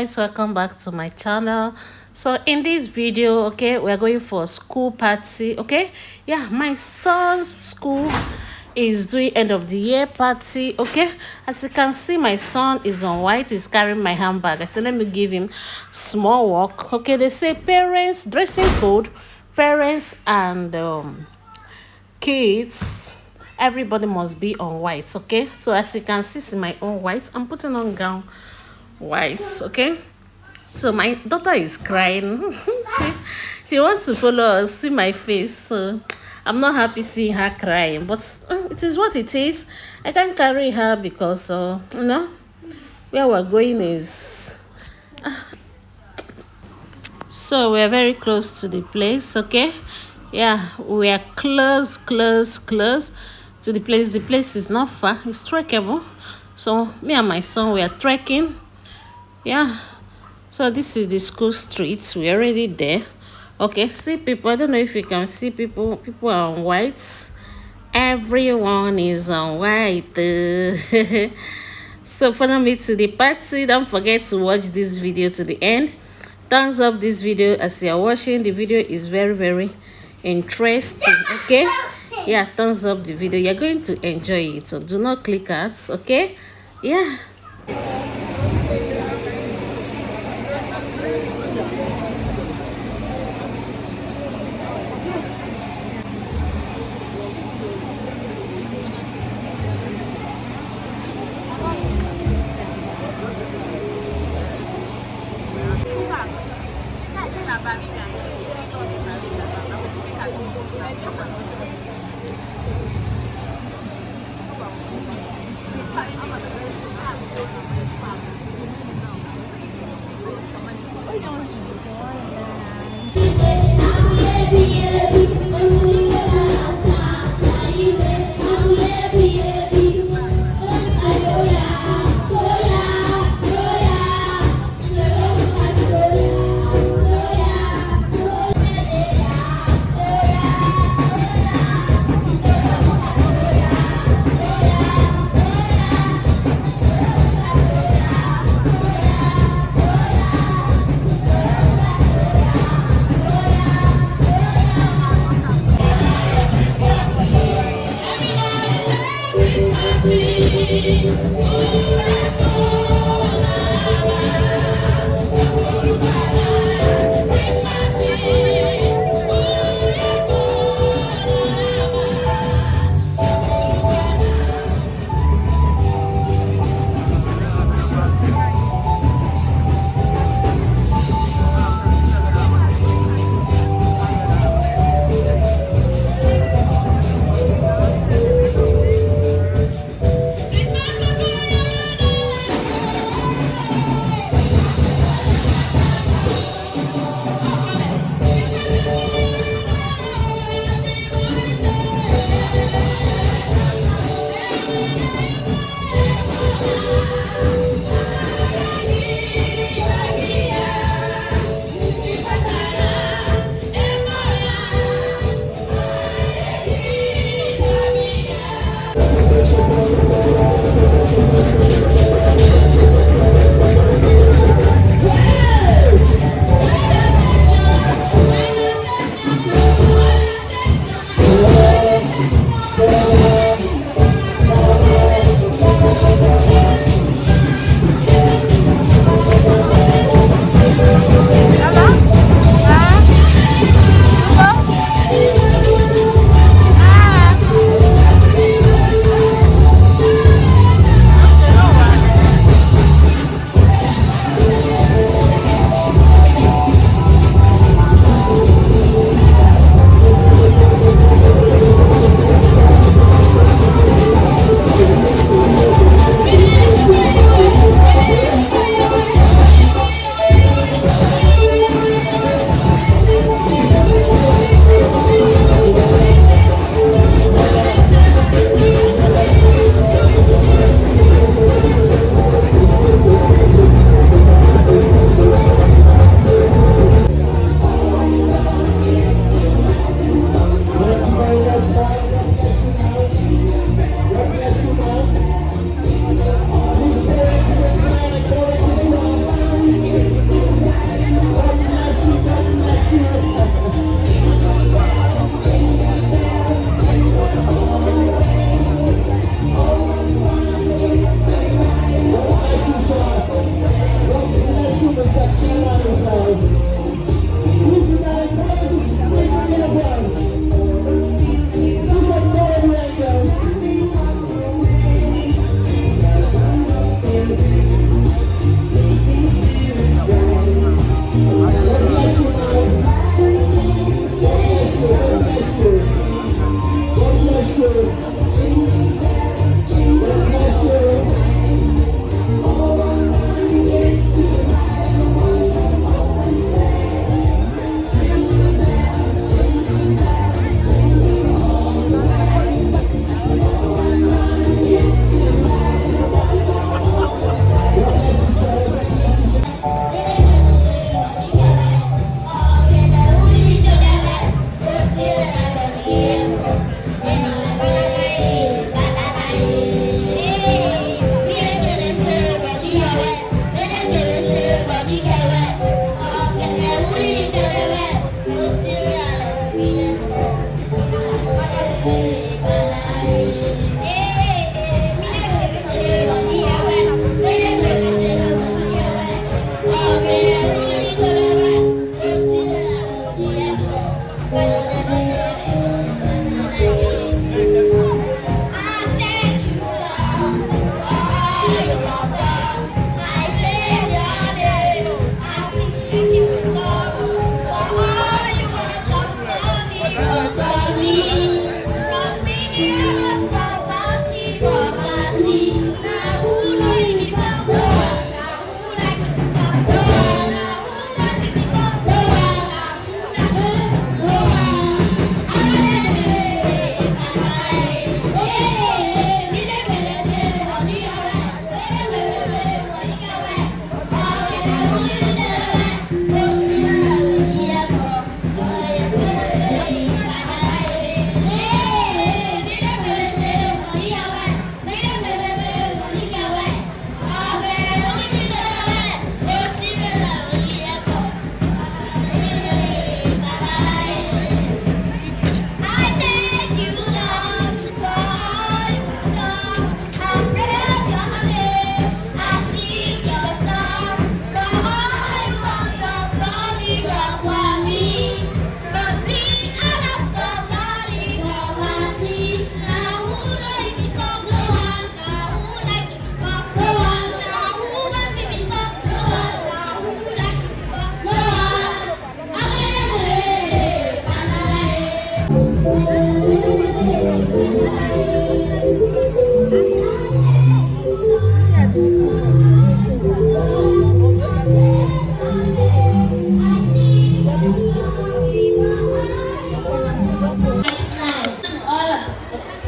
guys, welcome back to my channel. So in this video, okay, we're going for a school party. Okay, yeah, my son's school is doing end of the year party. Okay, as you can see, my son is on white. He's carrying my handbag. I said let me give him small walk. Okay, they say parents dressing code, parents and kids, everybody must be on white. Okay, so as you can see, in my own white, I'm putting on gown white. Okay, so my daughter is crying. she wants to follow us, see my face, so I'm not happy seeing her crying, but it is what it is. I can't carry her because where we're going is so we're very close to the place. Okay, yeah, we are close to the place. The place is not far, it's trekkable. So me and my son, we are trekking. Yeah, so this is the school streets. We're already there. Okay, see people, I don't know if you can see people are on white. Everyone is on white. So follow me to the party. Don't forget to watch this video to the end. Thumbs up this video as you are watching. The video is very interesting. Okay, yeah, thumbs up the video. You're going to enjoy it, so do not click ads. Okay, yeah.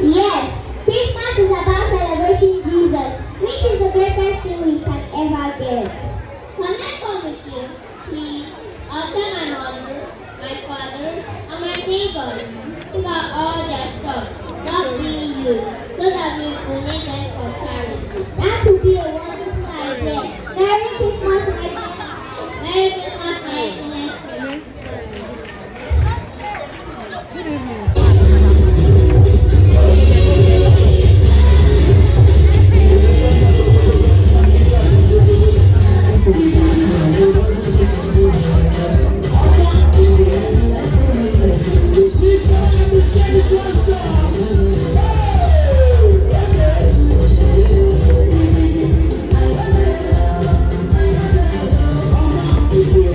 Yes, Christmas is about celebrating Jesus, which is the greatest thing we can ever get. Can I come with you, please? I'll tell my mother, my father, and my neighbors to get all their stuff, not being used, so that we will donate them for charity. That would be a wonderful idea. Merry Christmas, my dear. Merry Christmas, my excellent friend. Hey!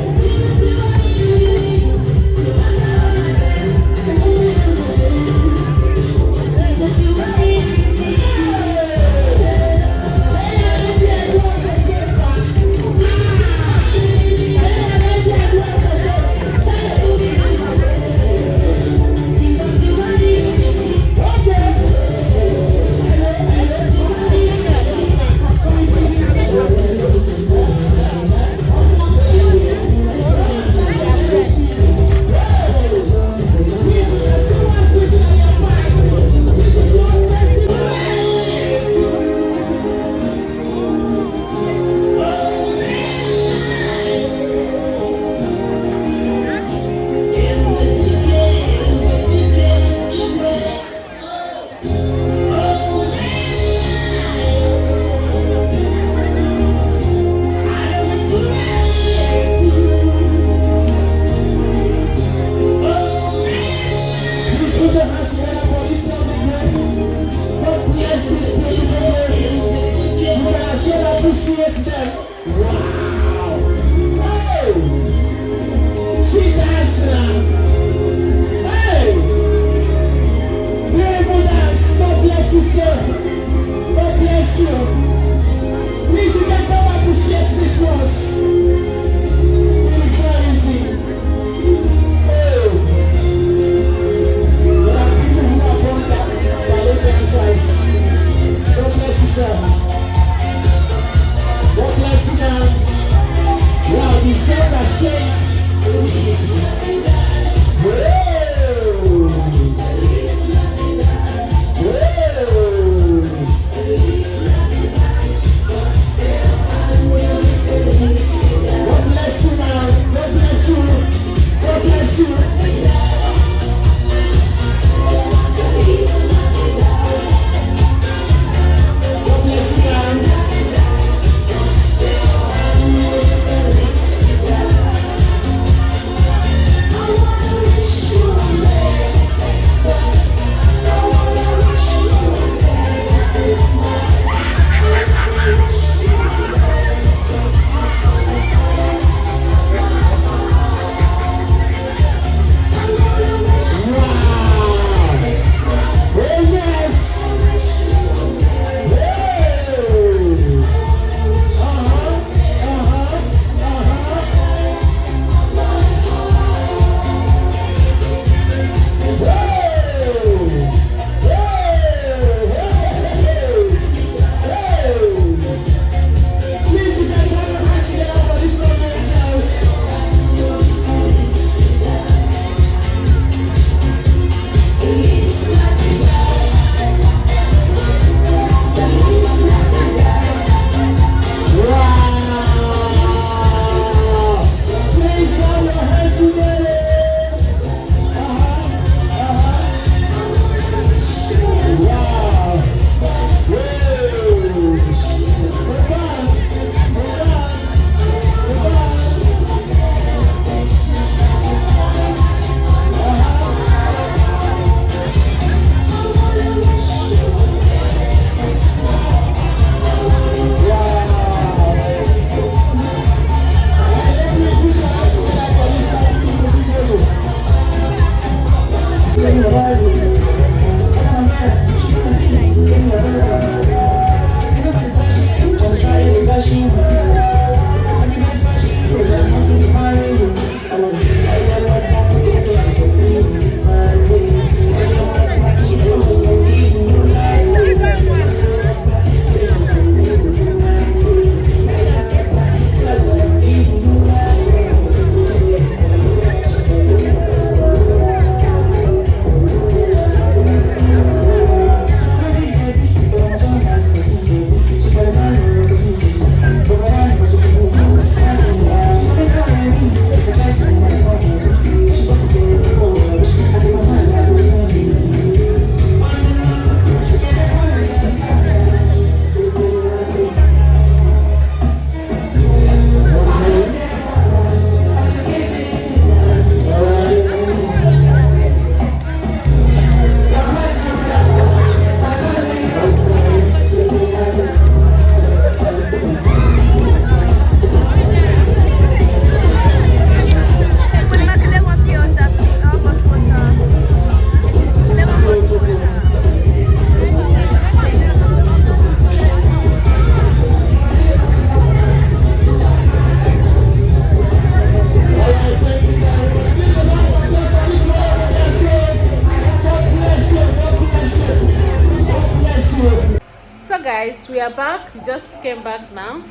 yes, we are back. We just came back now.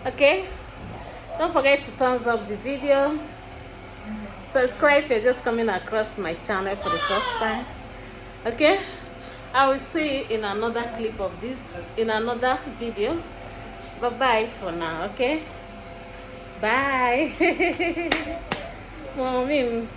Okay, don't forget to thumbs up the video, subscribe if you're just coming across my channel for the first time. Okay, I will see you in another clip of this, in another video. Bye bye for now. Okay, bye. Mommy.